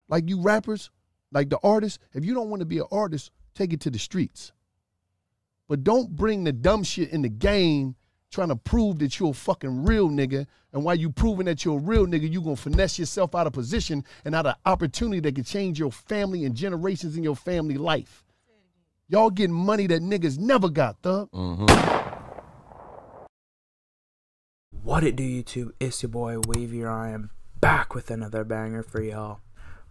like you rappers, like the artists, if you don't want to be an artist, take it to the streets. But don't bring the dumb shit in the game trying to prove that you're a fucking real nigga. And while you proving that you're a real nigga, you gonna finesse yourself out of position and out of opportunity that can change your family and generations in your family life. Y'all getting money that niggas never got, thug. What it do, YouTube? It's your boy Wavy. I am back with another banger for y'all.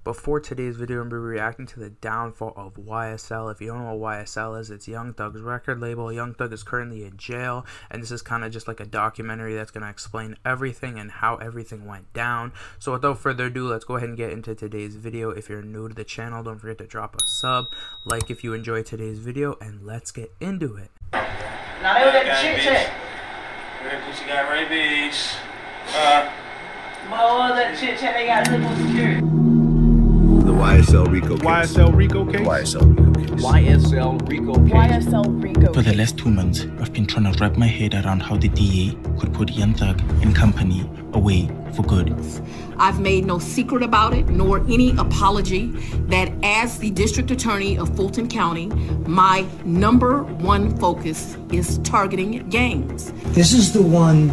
Before today's video, I'm going to be reacting to the downfall of YSL. If you don't know what YSL is, it's Young Thug's record label. Young Thug is currently in jail, and this is kind of just like a documentary that's going to explain everything and how everything went down. So without further ado, let's go ahead and get into today's video. If you're new to the channel, don't forget to drop a sub, like if you enjoyed today's video, and let's get into it. Now they were that chit chat. She got rabies. All that chit chat, they got nipple security. The YSL Rico case. YSL Rico case? YSL Rico case. YSL Rico case. YSL Rico For the last 2 months, I've been trying to wrap my head around how the DA could put Young Thug and company away for good. I've made no secret about it, nor any apology, that as the district attorney of Fulton County, my #1 focus is targeting gangs. This is the one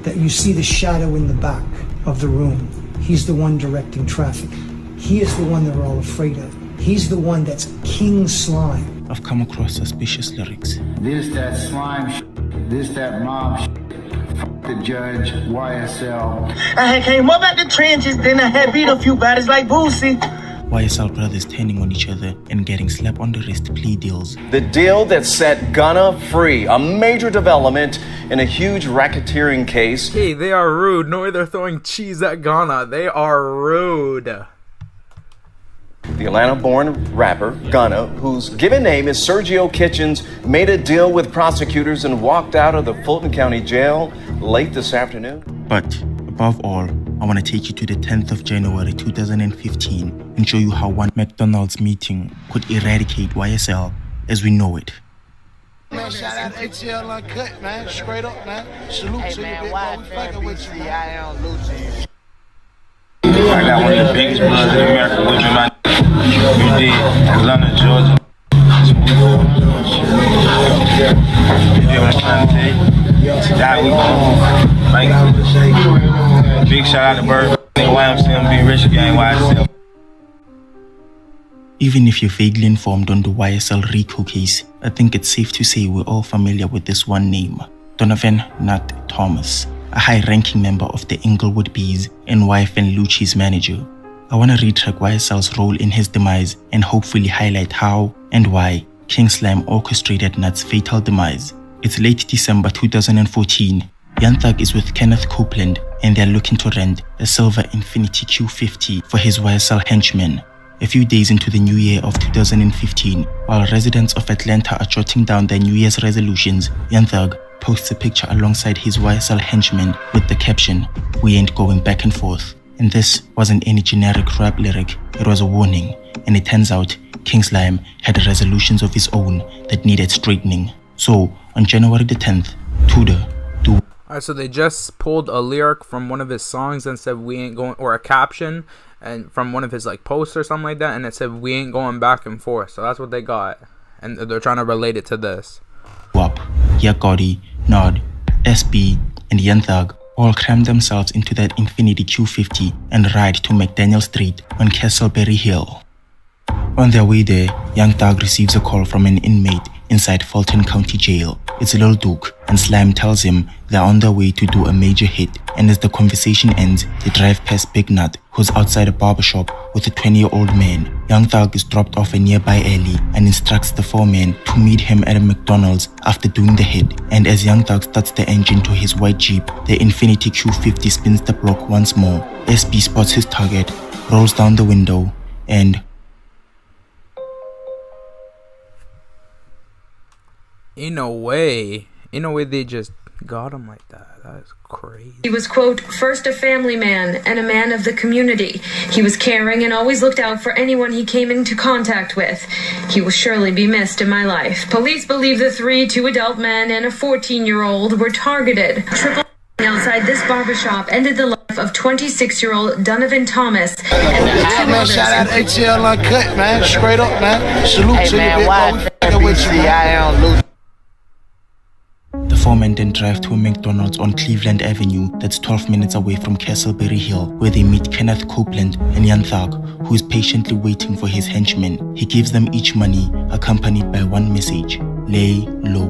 that you see the shadow in the back of the room. He's the one directing traffic. He is the one they're all afraid of. He's the one that's King Slime. I've come across suspicious lyrics. This that slime shit. This that mob shit. Fuck the judge, YSL. I had came up at the trenches, then I had beat a few bodies like Boosie. YSL brothers turning on each other and getting slap on the wrist plea deals. The deal that set Gunna free, a major development in a huge racketeering case. Hey, they are rude. No way they're throwing cheese at Gunna. They are rude. The Atlanta-born rapper, Gunna, whose given name is Sergio Kitchens, made a deal with prosecutors and walked out of the Fulton County Jail late this afternoon. But above all, I want to take you to the 10th of January 2015 and show you how one McDonald's meeting could eradicate YSL as we know it. Man, shout out HL Uncut, man. Straight up, man. Salute to you, big boy. We fucking with you, man. I got one of the biggest bloods in America with me, man. You did. Atlanta, Georgia. You did what I'm trying to tell you. That we like, big shout out to Bird. YMCM, Rich Gang, YSL. Even if you're vaguely informed on the YSL Rico case, I think it's safe to say we're all familiar with this one name, Donovan Nat Thomas, a high-ranking member of the Inglewood Bees and YFN Lucci's manager. I want to retrack YSL's role in his demise and hopefully highlight how and why King Slime orchestrated Nat's fatal demise. It's late December 2014. Young Thug is with Kenneth Copeland and they're looking to rent a silver Infiniti Q50 for his YSL henchmen. A few days into the new year of 2015, while residents of Atlanta are jotting down their New Year's resolutions, Young Thug posts a picture alongside his YSL henchmen with the caption, "We ain't going back and forth." And this wasn't any generic rap lyric, it was a warning. And it turns out, King Slime had resolutions of his own that needed straightening. So, on January the 10th, Alright, so they just pulled a lyric from one of his songs and said, "We ain't going," or a caption, and from one of his like posts or something like that, and it said, "We ain't going back and forth." So that's what they got, and they're trying to relate it to this. WAP, Gotti, Nod, SB, and Young Thug all crammed themselves into that Infiniti Q50 and ride to McDaniel Street on Castleberry Hill. On their way there, Young Thug receives a call from an inmate inside Fulton County Jail. It's Lil Duke, and Slime tells him they're on their way to do a major hit, and as the conversation ends, they drive past Big Nut, who's outside a barbershop with a 20-year-old man. Young Thug is dropped off a nearby alley and instructs the foreman to meet him at a McDonald's after doing the hit, and as Young Thug starts the engine to his white Jeep, the Infiniti Q50 spins the block once more. SB spots his target, rolls down the window, and in a way they just got him like that. That is crazy. He was, quote, first a family man and a man of the community. He was caring and always looked out for anyone he came into contact with. He will surely be missed in my life. Police believe the two adult men and a 14-year-old were targeted. Triple outside this barbershop ended the life of 26-year-old Donovan Thomas and their two Man, others. shout out ATL Uncut, man. Straight up, man. Salute Hey, to man, you, why big boy. We with you, man. The four men then drive to a McDonald's on Cleveland Avenue that's 12 minutes away from Castleberry Hill, where they meet Kenneth Copeland and Young Thug, who is patiently waiting for his henchmen. He gives them each money, accompanied by one message: lay low.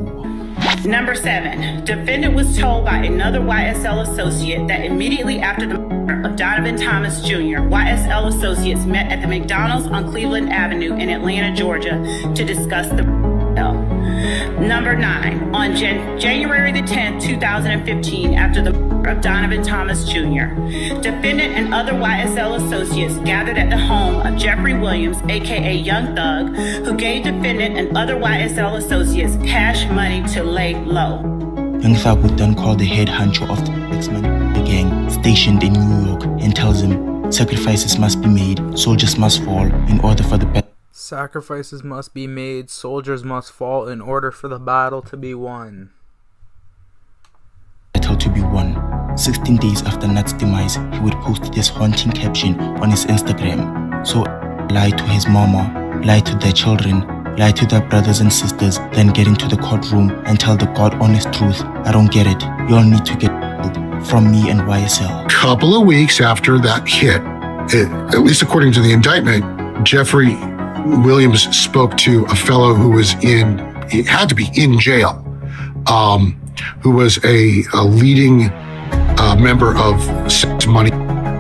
Number 7, defendant was told by another YSL associate that immediately after the murder of Donovan Thomas Jr., YSL associates met at the McDonald's on Cleveland Avenue in Atlanta, Georgia to discuss the Number 9, on January the 10th, 2015, after the murder of Donovan Thomas Jr., defendant and other YSL associates gathered at the home of Jeffrey Williams, aka Young Thug, who gave defendant and other YSL associates cash money to lay low. Young Thug would then call the head honcho of the X-Men, the gang stationed in New York, and tells him sacrifices must be made, soldiers must fall in order for the battle. Sacrifices must be made, soldiers must fall in order for the battle to be won. 16 days after Nat's demise, he would post this haunting caption on his Instagram. So, lie to his mama, lie to their children, lie to their brothers and sisters, then get into the courtroom and tell the God honest truth. I don't get it. Y'all need to get from me and YSL. Couple of weeks after that hit, at least according to the indictment, Jeffrey Williams spoke to a fellow who was he had to be in jail, who was a leading member of Sex Money,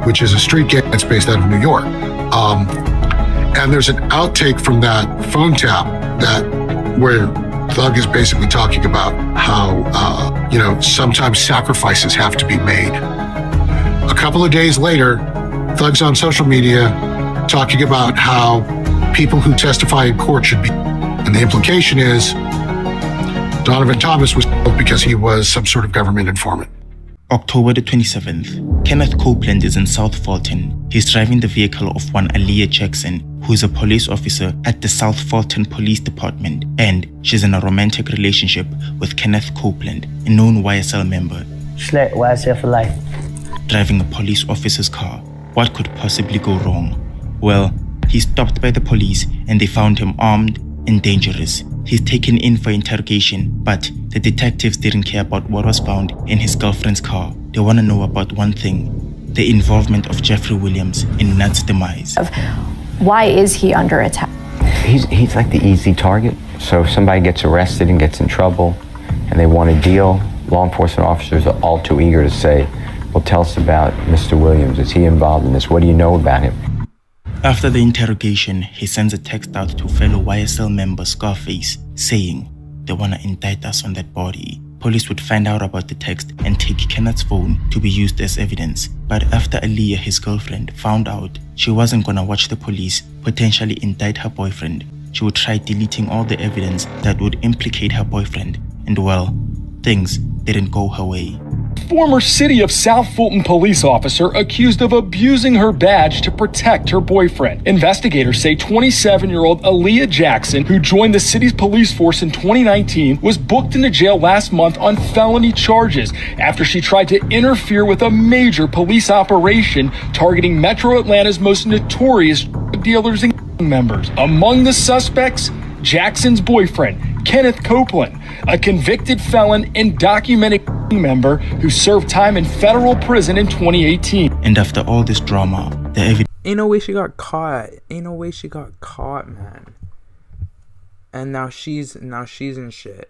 which is a street gang that's based out of New York. And there's an outtake from that phone tap where Thug is basically talking about how, sometimes sacrifices have to be made. A couple of days later, Thug's on social media talking about how people who testify in court should be, and the implication is Donovan Thomas was killed because he was some sort of government informant. October the 27th, Kenneth Copeland is in South Fulton. He's driving the vehicle of one Aaliyah Jackson, who is a police officer at the South Fulton Police Department, and she's in a romantic relationship with Kenneth Copeland, a known YSL member. YSL for life. Driving a police officer's car, what could possibly go wrong? Well, he's stopped by the police and they found him armed and dangerous. He's taken in for interrogation, but the detectives didn't care about what was found in his girlfriend's car. They want to know about one thing: the involvement of Jeffrey Williams in Nat's demise. Why is he under attack? He's like the easy target. So if somebody gets arrested and gets in trouble and they want a deal, law enforcement officers are all too eager to say, well, tell us about Mr. Williams. Is he involved in this? What do you know about him? After the interrogation, he sends a text out to fellow YSL member Scarface, saying they want to indict us on that body. Police would find out about the text and take Kenneth's phone to be used as evidence. But after Aaliyah, his girlfriend, found out she wasn't gonna watch the police potentially indict her boyfriend, she would try deleting all the evidence that would implicate her boyfriend. And well, things didn't go her way. Former City of South Fulton police officer accused of abusing her badge to protect her boyfriend. Investigators say 27-year-old Aaliyah Jackson, who joined the city's police force in 2019, was booked into jail last month on felony charges after she tried to interfere with a major police operation targeting Metro Atlanta's most notorious drug dealers and gang members. Among the suspects, Jackson's boyfriend, Kenneth Copeland, a convicted felon and documented member who served time in federal prison in 2018. And after all this drama, the evidence... Ain't no way she got caught. Ain't no way she got caught, man. And now she's in shit.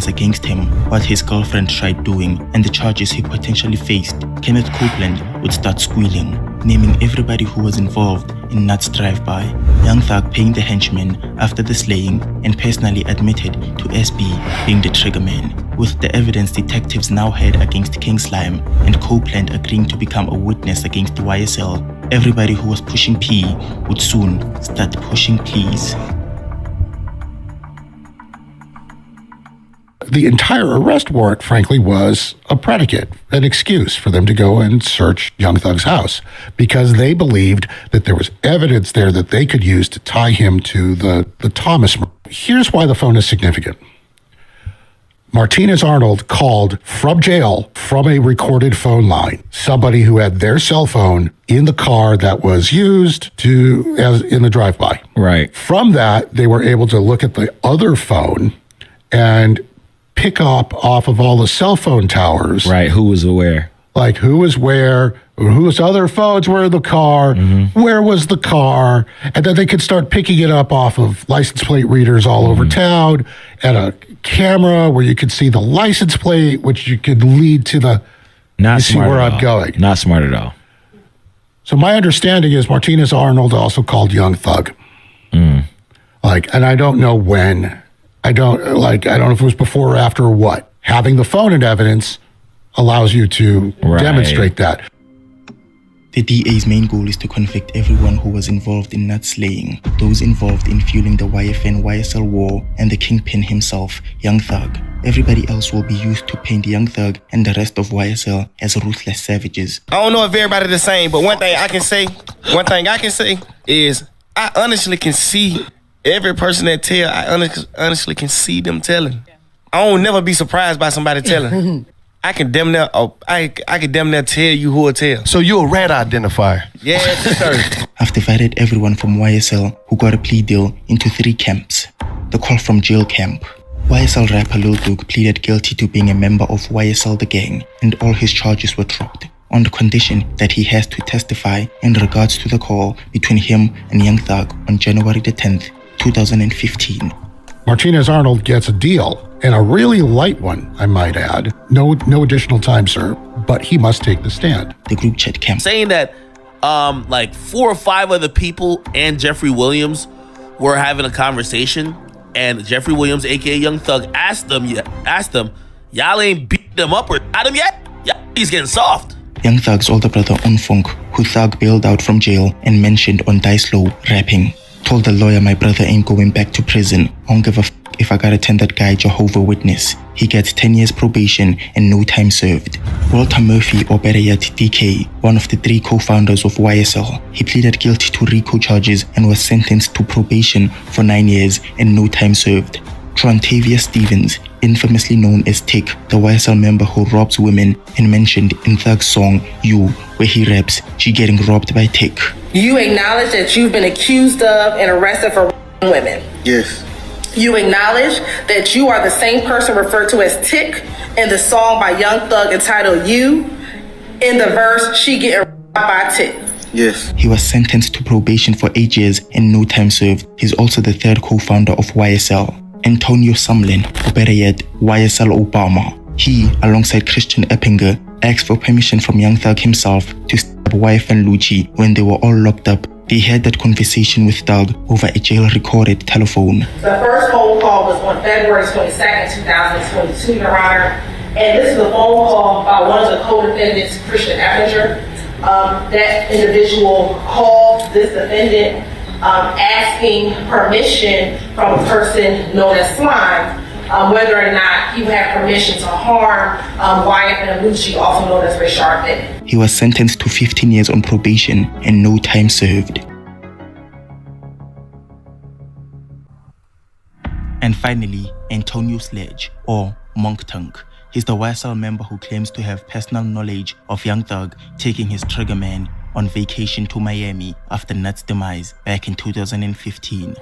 Against him, what his girlfriend tried doing, and the charges he potentially faced, Kenneth Copeland would start squealing, naming everybody who was involved in Nat's drive-by, Young Thug paying the henchman after the slaying, and personally admitted to SB being the triggerman. With the evidence detectives now had against King Slime and Copeland agreeing to become a witness against the YSL, everybody who was pushing P would soon start pushing P's. The entire arrest warrant, frankly, was a predicate, an excuse for them to go and search Young Thug's house because they believed that there was evidence there that they could use to tie him to the Thomas murder. Here's why the phone is significant. Martinez Arnold called from jail from a recorded phone line, somebody who had their cell phone in the car that was used as in the drive-by. Right. From that, they were able to look at the other phone and pick up off of all the cell phone towers. Right. Who was where? Like who was where, whose other phones were in the car, where was the car, and then they could start picking it up off of license plate readers all over town, and a camera where you could see the license plate, which you could lead to the, Not you see smart where at I'm all. going. Not smart at all. So my understanding is Martinez Arnold also called Young Thug. Like, and I don't know when. I don't know if it was before or after or what. Having the phone in evidence allows you to demonstrate that. The DA's main goal is to convict everyone who was involved in nut slaying, those involved in fueling the YFN-YSL war, and the kingpin himself, Young Thug. Everybody else will be used to paint Young Thug and the rest of YSL as ruthless savages. I don't know if everybody the same, but one thing I can say is I honestly can see every person that tell. I honestly can see them telling. I don't never be surprised by somebody telling. I can damn near, I can damn near tell you who will tell. So you're a rat identifier? Yes, sir. I've divided everyone from YSL who got a plea deal into 3 camps. The call from jail camp. YSL rapper Lil Duke pleaded guilty to being a member of YSL The Gang, and all his charges were dropped, on the condition that he has to testify in regards to the call between him and Young Thug on January the 10th, 2015. Martinez Arnold gets a deal, and a really light one, I might add. No additional time served, but he must take the stand. The group chat camp. Saying that like 4 or 5 other people and Jeffrey Williams were having a conversation, and Jeffrey Williams, aka Young Thug, asked them, y'all ain't beat them up or at him yet? Yeah, he's getting soft. Young Thug's older brother Unfunk, who Thug bailed out from jail and mentioned on Dice Low rapping, told the lawyer my brother ain't going back to prison. I don't give a f if I gotta attend that guy Jehovah Witness. He gets 10 years probation and no time served. Walter Murphy, or better yet DK, one of the 3 co-founders of YSL, he pleaded guilty to RICO charges and was sentenced to probation for 9 years and no time served. Trontavia Stevens, infamously known as Tick, the YSL member who robs women and mentioned in Thug's song You, where he raps, she getting robbed by Tick. You acknowledge that you've been accused of and arrested for women. Yes. You acknowledge that you are the same person referred to as Tick in the song by Young Thug entitled You, in the verse she getting robbed by Tick. Yes. He was sentenced to probation for 8 years and no time served. He's also the 3rd co-founder of YSL. Antonio Sumlin, or better yet, YSL Obama. He, alongside Christian Eppinger, asked for permission from Young Thug himself to stab YFN Lucci when they were all locked up. They had that conversation with Thug over a jail-recorded telephone. The first phone call was on February 22nd, 2022, Your Honor. And this is a phone call by one of the co-defendants, Christian Eppinger. That individual called this defendant asking permission from a person known as Slime, whether or not he had permission to harm YFN Lucci, also known as Richard Bennett. He was sentenced to 15 years on probation and no time served. And finally, Antonio Sledge, or Monk Tunk. He's the YSL member who claims to have personal knowledge of Young Thug taking his trigger man on vacation to Miami after Nut's demise back in 2015.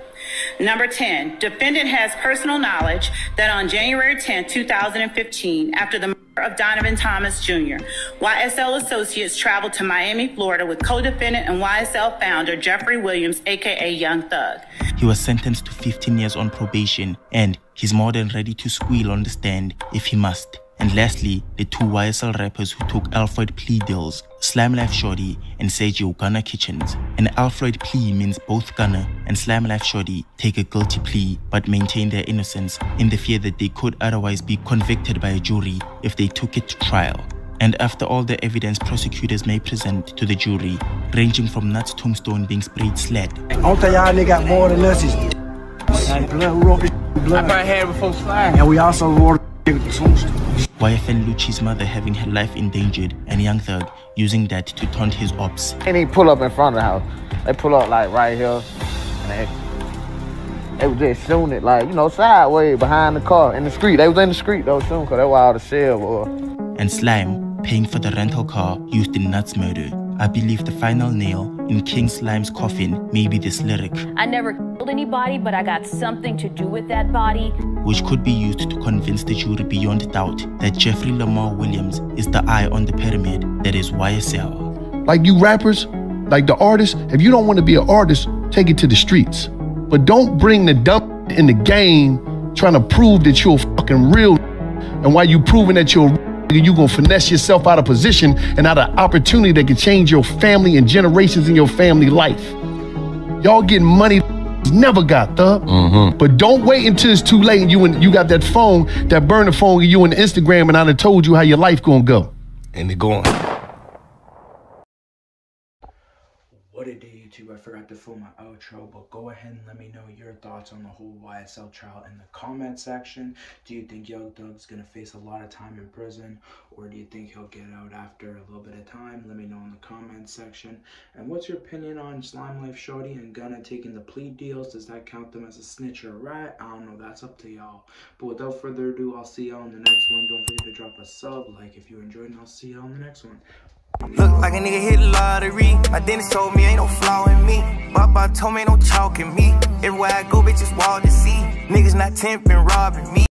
Number 10, defendant has personal knowledge that on January 10, 2015, after the murder of Donovan Thomas Jr., YSL associates traveled to Miami, Florida with co-defendant and YSL founder Jeffrey Williams, aka Young Thug. He was sentenced to 15 years on probation, and he's more than ready to squeal on the stand if he must. And lastly, the 2 YSL rappers who took Alfred plea deals, Slime Life Shorty and Sergio Gunna Kitchens. An Alfred plea means both Gunna and Slime Life Shorty take a guilty plea but maintain their innocence in the fear that they could otherwise be convicted by a jury if they took it to trial. And after all the evidence prosecutors may present to the jury, ranging from Nut's tombstone being sprayed sled. I'll tell y'all nigga got more than us is like blood, we wrote this blood. I probably had it before slime. And we also wrote the tombstone. YFN Lucci's mother having her life endangered, and Young Thug using that to taunt his ops. And they pull up in front of the house. They pull up like right here. And They was just shooting it like, you know, sideways behind the car in the street. They was in the street though soon, cause that's why all the shell was. And Slime paying for the rental car used in Nuts murder. I believe the final nail in King Slime's coffin may be this lyric. I never killed anybody, but I got something to do with that body. Which could be used to convince the jury beyond doubt that Jeffrey Lamar Williams is the eye on the pyramid that is YSL. Like you rappers, like the artists, if you don't want to be an artist, take it to the streets. But don't bring the dumb in the game trying to prove that you're fucking real. And while you proving that you're you gonna finesse yourself out of position and out of opportunity that can change your family and generations in your family life. Y'all getting money never got, Thug. But don't wait until it's too late and you got that phone, that burner phone, and you on Instagram, and I done told you how your life gonna go. And they're going. What it do, YouTube? I forgot to film my outro, but go ahead and let me know your thoughts on the whole YSL trial in the comment section. Do you think Young Thug's gonna face a lot of time in prison, or do you think he'll get out after a little bit of time? Let me know in the comment section. And what's your opinion on Slime Life Shorty and Gunna taking the plea deals? Does that count them as a snitch or a rat? I don't know, that's up to y'all. But without further ado, I'll see y'all in the next one. Don't forget to drop a sub, like if you enjoyed, and I'll see y'all in the next one. Look like a nigga hit lottery. My dentist told me ain't no flaw in me. Baba told me ain't no chalk in me. Everywhere I go, bitches wall to see. Niggas not temping, robbing me.